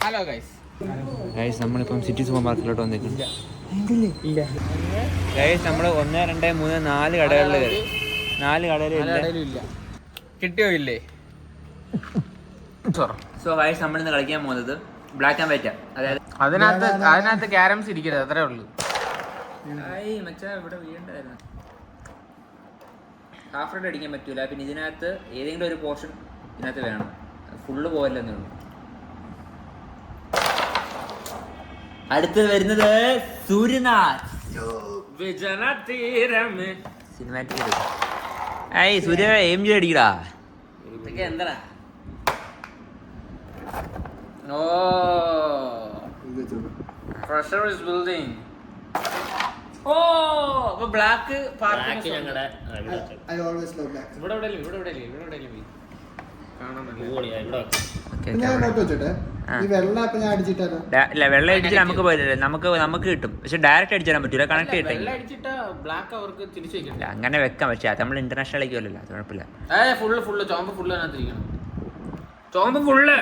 Hello guys, നമ്മളിപ്പം city super മാർക്കറ്റിലോട്ട് വന്നിട്ടുണ്ട്. Guys നമ്മൾ 1, 2, 3, 4 കടകളിൽ ഇല്ല. കിട്ടിയോ ഇല്ലേ? സോ ഗൈസ് നമ്മളിന്ന് കളിക്കാൻ പോകുന്നത് ബ്ലാക്ക് ആൻഡ് വൈറ്റ്. അതായത് അതിനകത്ത് ക്യാരംസ് ഇരിക്കരുത്, അത്രേ ഉള്ളൂ. ഇവിടെ വീണ്ടായിരുന്നു. ഹാഫ് റെഡ് അടിക്കാൻ പറ്റൂല. പിന്നെ ഇതിനകത്ത് ഏതെങ്കിലും ഒരു പോർഷൻ ഇതിനകത്ത് വേണം, ഫുള്ള് പോയല്ലെന്നേ ഉള്ളൂ. അടുത്തത് വരുന്നത് സൂര്യനാഥ് സിനിമാറ്റിക്. സൂര്യ എയിം ചെയ്ത് അടിക്കടാ. എന്താ പ്രഷർ ഈസ് ബിൽഡിംഗ്. ബ്ലാക്ക് വെള്ളം അടിച്ചാൽ നമുക്ക് പോയില്ലേ, നമുക്ക് കിട്ടും. പക്ഷെ ഡയറക്റ്റ് അടിച്ചു തരാൻ പറ്റൂല, കണക്ട് ചെയ്തിട്ട് അങ്ങനെ വെക്കാം. പക്ഷെ അത് നമ്മൾ ഇന്റർനാഷണൽ കളിക്കുമല്ലോ, അത് കുഴപ്പമില്ല. ഫുള്ള് ചോമ്പ് ഫുള്ള് അതിനകത്തിരിക്കണം. ചോമ്പ് ഫുള്ള്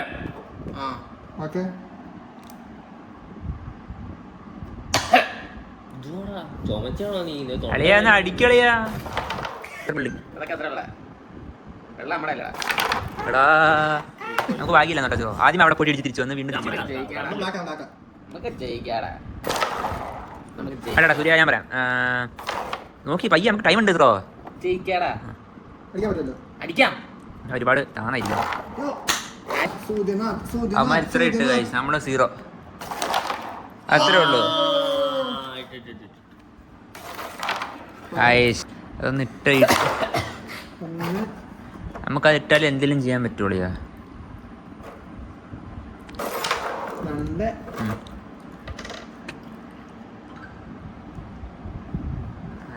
കളിയാ അടിക്കളിയാ. എടാ നമുക്ക് ഭാഗ്യമില്ല കേട്ടോ. ആദ്യം അവിടെ പോയി അടിച്ച് തിരിച്ചു വന്ന് വീണ്ടും അല്ലടാ സൂര്യ, ഞാൻ പറയാം. നോക്കി പയ്യ, നമുക്ക് ടൈം ഉണ്ട്. ഇത്രോ അടിക്കാം. ഒരുപാട് കാണാനില്ല. അമ്മ ഇത്ര ഇട്ട് കഴിച്ചു, നമ്മള് 0. അത്രേ ഉള്ളൂ. അതൊന്ന് ഇട്ട് നമുക്കത് ഇട്ടാലും എന്തെങ്കിലും ചെയ്യാൻ പറ്റുള്ളൂ.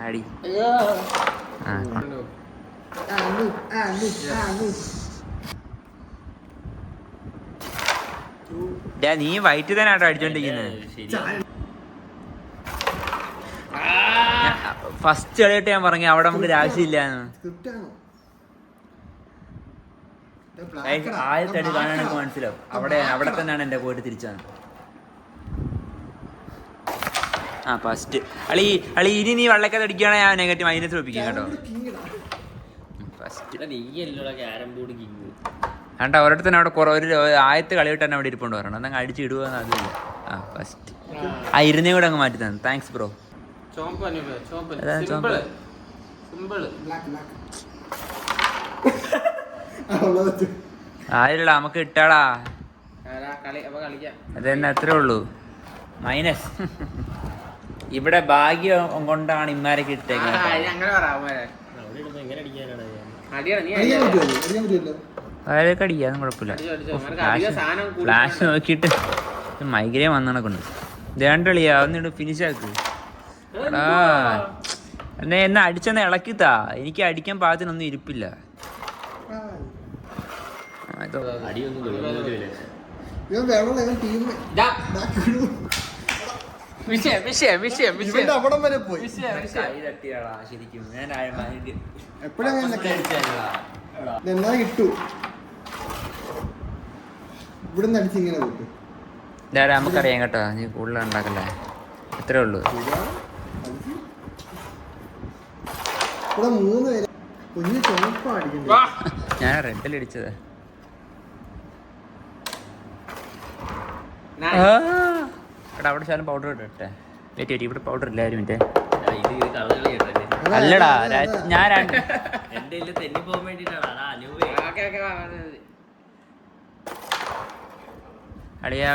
ആടി നീ വൈറ്റ് തന്നെ ആട്ടോ അടിച്ചോണ്ടിരിക്കുന്നത്. ഫസ്റ്റ് കളിയിട്ട് ഞാൻ പറഞ്ഞു അവിടെ നമുക്ക് ആവശ്യമില്ല. ആദ്യത്തെ അടി കാണാൻ എനിക്ക് മനസ്സിലാവും. അവിടെ തന്നെയാണ് എന്റെ പോയിട്ട് തിരിച്ചാണ്. ഫസ്റ്റ് അളി ഇനി നീ വെള്ളക്കത്ത് അടിക്കുകയാണെങ്കിൽ ഞാൻ നെഗറ്റീവ് മൈനസ് വെപ്പിക്കും കേട്ടോ. ഫസ്റ്റ് കണ്ട ഒരിടത്ത് തന്നെ അവിടെ ഒരു ആദ്യത്തെ കളിയിട്ട് തന്നെ അവിടെ ഇരിപ്പുണ്ട് പറയണം. എന്നാൽ അടിച്ച് ഇടുകയെന്ന് അതില്ല. ഫസ്റ്റ് ഇരുന്നേ കൂടെ അങ്ങ് മാറ്റി തന്നെ. Thanks bro. ആയില്ല നമുക്ക് ഇട്ടാടാ. അതന്നെ അത്രേ ഉള്ളൂ. മൈനസ് ഇവിടെ ഭാഗ്യം കൊണ്ടാണ് ഇമ്മാരൊക്കെ ഇട്ടേക്കുന്നത്. അതൊക്കെ അടിക്കാതും കുഴപ്പമില്ല. ഫ്ലാഷ് നോക്കിയിട്ട് മൈഗ്രേൻ വന്നണക്കുണ്ട്. ദേണ്ടളിയാ ഒന്നിട്ട് ഫിനിഷ് ആക്ക്. എന്നെ അടിച്ചെന്ന് ഇളക്കിത്താ. എനിക്ക് അടിക്കാൻ പാകത്തിനൊന്നും ഇരിപ്പില്ല. നമുക്കറിയാം കേട്ടോ, നീ കൂടുതൽ ഉണ്ടാക്കല്ലേ. എത്രേ ഉള്ളൂ. ഞാൻ റെഡിലടിച്ചതാ. എടാ അവിടെ ശാലം പൗഡർ ഇട്ടെ. വെയിറ്റ് ഇവിടെ പൗഡർ ഇല്ല. ഒരു മിനിറ്റ്. അല്ലടാ ഞാൻ അളിയാ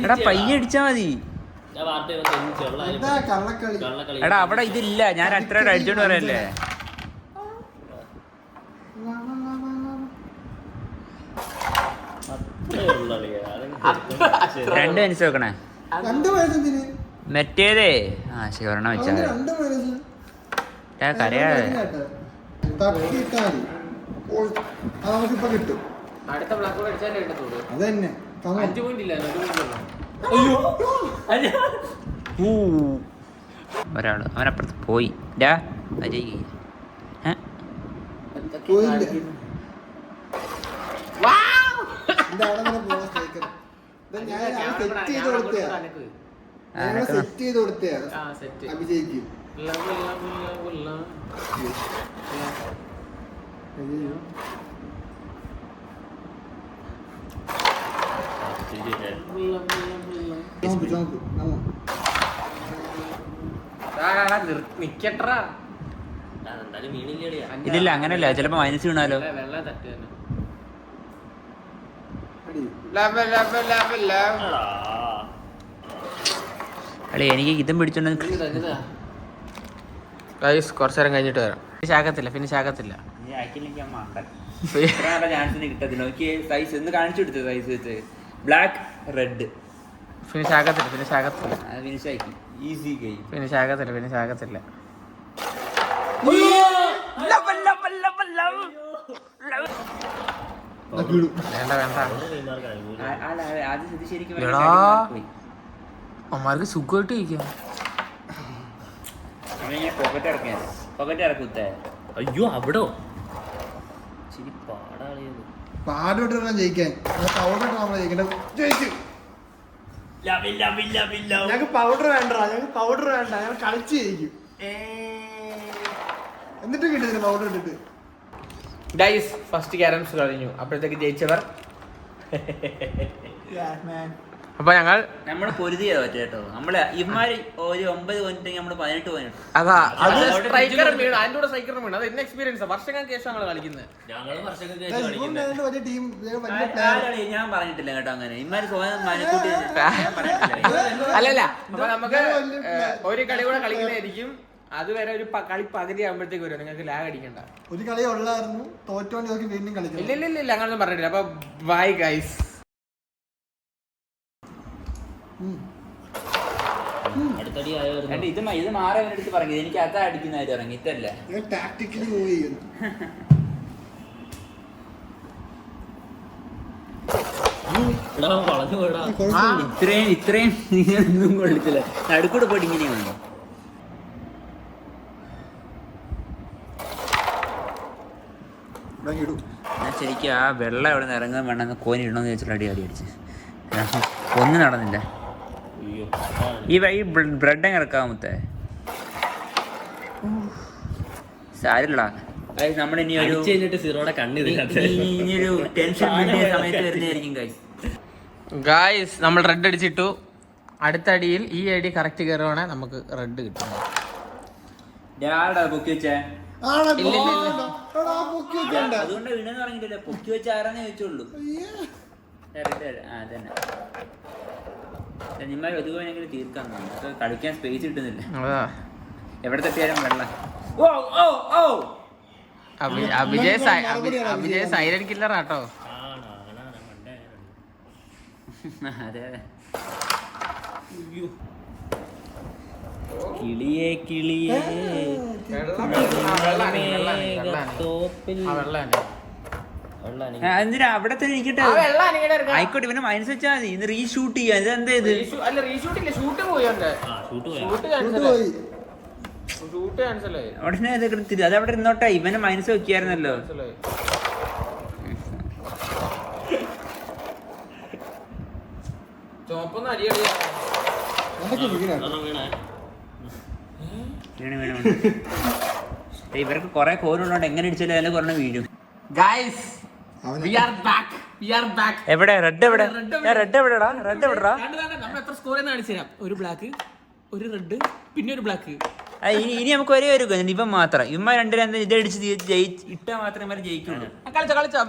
എടാ പയ്യെ അടിച്ചാ മതി. എടാ അവിടെ ഇതില്ല. ഞാൻ അത്ര അടിച്ചോണ്ട് പറയല്ലേ. 2 മിനിറ്റ് വെക്കണേ. മറ്റേതേ ശിവരണ വെച്ചാ കരയാതെ. ഒരാള് അവനപ്പുറത്ത് പോയി. അജയ് സെറ്റ് ചെയ്ത് കൊടുത്തയാ അഭിജയ്ക്ക്. നിക്കട്ടാ ഇല്ലില്ല അങ്ങനല്ല, ചിലപ്പോ മൈനസ് വീണാലോ. വെള്ളം തട്ട് തന്നെ. അല്ലേ എനിക്ക് ഇതും പിടിച്ചോണ്ട് കുറച്ചു നേരം കഴിഞ്ഞിട്ട് വരാം. ഫിനിഷ് ആകത്തില്ല. ചാൻസിന് കിട്ടത്തില്ല. നോക്കി സൈസ് ഒന്ന് കാണിച്ചു കൊടുത്തു. സൈസ് വെച്ച് ബ്ലാക്ക് റെഡ് ഫിനിഷ് ആകത്തില്ല. ഫിനിഷ് ആക്കി. Easy game. ഫിനിഷ് ആകത്തില്ല. അമ്മമാർക്ക് സുഖമായിട്ട് കഴിക്കാം. പോക്കറ്റ് ഇറക്കുത്തേ. അയ്യോ അവിടോ പാടോട്ട് ജയിക്കാൻ ഞങ്ങൾക്ക് പൗഡർ വേണ്ട, ഞങ്ങൾ കളിച്ച് ജയിക്കും. എന്നിട്ട് കിട്ടുന്നില്ല പൗഡർ ഇട്ടിട്ട്. ഗൈസ് ഫസ്റ്റ് ക്യാരംസ് കഴിഞ്ഞു. അപ്പോഴത്തേക്ക് ജയിച്ചവർ. അപ്പൊ നമ്മള് പൊരുതി കേട്ടോ. നമ്മള് ഇമാര് ഒരു 9 പോയിന്റ് നമ്മള് 18 പോയിന്റ്. അതാ അത് സ്ട്രൈക്കറും വീണു. അതിന്റെ കൂടെ സ്ട്രൈക്കറും വീണു. അത് എന്നെ എക്സ്പീരിയൻസ്. വർഷങ്ങൾക്ക് ശേഷം ഞങ്ങൾ കളിക്കുന്നത്. ഞാൻ പറഞ്ഞിട്ടില്ല കേട്ടോ അങ്ങനെ. ഇമാര് അല്ലല്ല, അപ്പൊ നമുക്ക് ഒരു കളി കൂടെ കളിക്കുന്നതായിരിക്കും. അതുവരെ ഒരു കളി പകുതി ആകുമ്പോഴത്തേക്ക് വരും. നിങ്ങൾക്ക് ലാഗ് അടിക്കണ്ട. ഒരു കളി ഉള്ളായിരുന്നു, തോറ്റോണ്ട് വീണ്ടും കളിക്കും. ഇല്ല അങ്ങനൊന്നും പറഞ്ഞിട്ടില്ല. അപ്പൊ ബൈ ഗൈസ്. ഇത് മാറി അവനടുത്ത് പറഞ്ഞത് എനിക്ക് അതാ അടിക്കുന്നതായിട്ട് ഇറങ്ങി. ഇതല്ല ടാക്ടിക്കലി മൂവ് ചെയ്യുന്നു. ഇത്രയും ഒന്നും കൊള്ളിച്ചില്ല. നടുക്കൂടെ പോയിട്ട് ഇങ്ങനെ വന്നു. ഞാൻ ശരിക്കും ആ വെള്ളം എവിടെ നിന്ന് ഇറങ്ങാൻ വേണമെന്ന് കോനി ഇടണമെന്ന് ചോദിച്ചിട്ട് അടി അടിച്ച് ഒന്നും നടന്നില്ല. ഈ ബ്രെഡ് എങ്ങനെ ഇറക്കാമത്തെ സാരില്ല. നമ്മുടെ ഇനിയൊരു ടെൻഷൻ സമയത്ത് വരുന്നതായിരിക്കും ഗായ്സ്. നമ്മൾ റെഡ് അടിച്ചിട്ടു. അടുത്ത അടിയിൽ ഈ അടി കറക്റ്റ് കയറുവാണെങ്കിൽ നമുക്ക് റെഡ് കിട്ടും. പൊക്കി വെച്ചേ അതുകൊണ്ട് വീണെന്ന് പറഞ്ഞിട്ടില്ല. പൊക്കി വെച്ച ആരാന്നേ ചോദിച്ചോളൂ. അതന്നെ നിമ്മ ഒതുവാനെങ്കിലും തീർക്കാൻ കളിക്കാൻ സ്പേസ് കിട്ടുന്നില്ല. എവിടെ തട്ടിയാലും വെള്ളം. Avichay silent കില്ലറാട്ടോ. അതെ കിളിയേ എന്തിനാ അവിടെ തന്നെ ഇരിക്കട്ടെ. ആയിക്കോട്ടെ, ഇവനെ മൈനസ് വെച്ചാൽ മതി. ഇന്ന് റീഷൂട്ട് ചെയ്യാൻ. ഇത് എന്താ ഇത്? ഉടനെ അത് അവിടെ ഇരുന്നോട്ടെ. ഇവനെ മൈനസ് വെക്കായിരുന്നല്ലോ. ഇവർക്ക് കൊറേ കോരുള്ളതുകൊണ്ട് എങ്ങനെ ഇടിച്ചാലും അതിൽ കുറഞ്ഞ വീഴും. എവിടെ റെഡ്? എവിടെ റെഡ്? എവിടെടാ റെഡ്? എവിടെടാ? നമ്മൾ എത്ര സ്കോർ കാണിച്ചു തരാം. ഒരു ബ്ലാക്ക്, ഒരു റെഡ്, പിന്നെ ഒരു ബ്ലാക്ക്. ഇനി നമുക്ക് ഒരേ ഒരു ഇവൻ മാത്രം. ഇമ്മ രണ്ടിലും ഇത് അടിച്ച് ഇട്ടാ മാത്രമേ ഇവരെ ജയിക്കുള്ളൂ. കളിച്ചോ.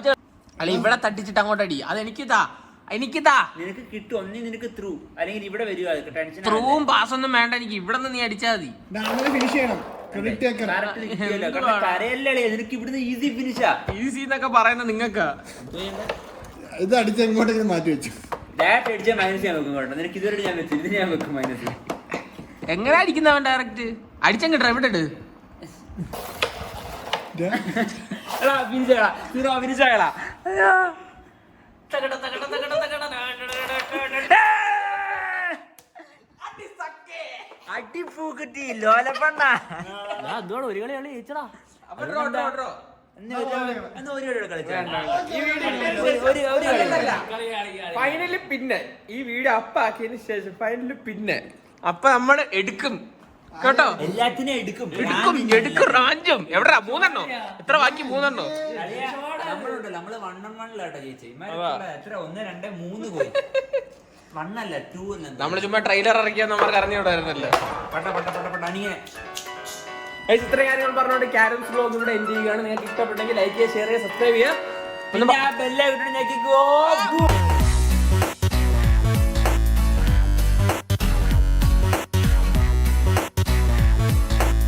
അല്ല ഇവിടെ തട്ടിച്ചിട്ട് അങ്ങോട്ട് അടി. അത് എനിക്കിതാ നിനക്ക് കിട്ടും. ഒന്നി നിനക്ക് ത്രൂ അല്ലെങ്കിൽ ഇവിടെ വരുവാ. ത്രൂവും പാസ്സൊന്നും വേണ്ട എനിക്ക്. ഇവിടെ നിന്ന് നീ അടിച്ചാൽ മതി. ഫിനിഷ് ചെയ്യണം. കരയല്ലേ നിനക്ക് ഇവിടുന്ന് ഈസി ഫിനിഷാ. ഈസി എന്നൊക്കെ പറയുന്നത് നിങ്ങൾക്ക്. ഇത് അടിച്ച് എങ്ങോട്ടെങ്കിലും മാറ്റി വെച്ചു. ഡയറക്റ്റ് അടിച്ചാൽ മൈനസ് ഞാൻ വെക്കും കേട്ടോ. നിനക്ക് ഇതുവരെ ഞാൻ വെച്ചു. ഇത് ഞാൻ വെക്കും മൈനസ്. എങ്ങനെ അടിക്കുന്നവൻ ഡയറക്റ്റ് അടിച്ചെങ്കിട്ടാ ഇവിടെ ഇട്. അടിപ്പൂക്കുറ്റി ലോലപ്പണ്ണ. ഒരു കളി ജയിച്ചടാ. ഫൈനലിൽ പിന്നെ ഈ വീഡിയോ അപ്പാക്കിയതിന് ശേഷം ഫൈനലിൽ പിന്നെ അപ്പൊ നമ്മൾ എടുക്കും കേട്ടോ. എല്ലാത്തിനും എടുക്കും റാഞ്ചും എവിടാ 3 എത്ര ബാക്കി 3 നമ്മളുണ്ട് നമ്മള് 1-on-1 ചേച്ചി എത്ര 1, 2, 3 പോയി 1 അല്ല 2 അല്ല. നമ്മള് ചുമ്മാ ട്രെയിലർ ഇറക്കിയാൽ നമുക്ക് അറിഞ്ഞുകൂടായിരുന്നല്ലോ. ഇത്രയും കാര്യങ്ങൾ പറഞ്ഞുകൊണ്ട് ക്യാരംസ് വ്ലോഗ് ഇവിടെ എൻഡ് ചെയ്യുകയാണ്. നിങ്ങൾക്ക് ഇഷ്ടപ്പെട്ടെങ്കിൽ ലൈക്ക് ചെയ്യുക, ഷെയർ ചെയ്യുക, സബ്സ്ക്രൈബ് ചെയ്യുക. ബെല്ലൈക്കൺ ഞെക്കിക്കോ.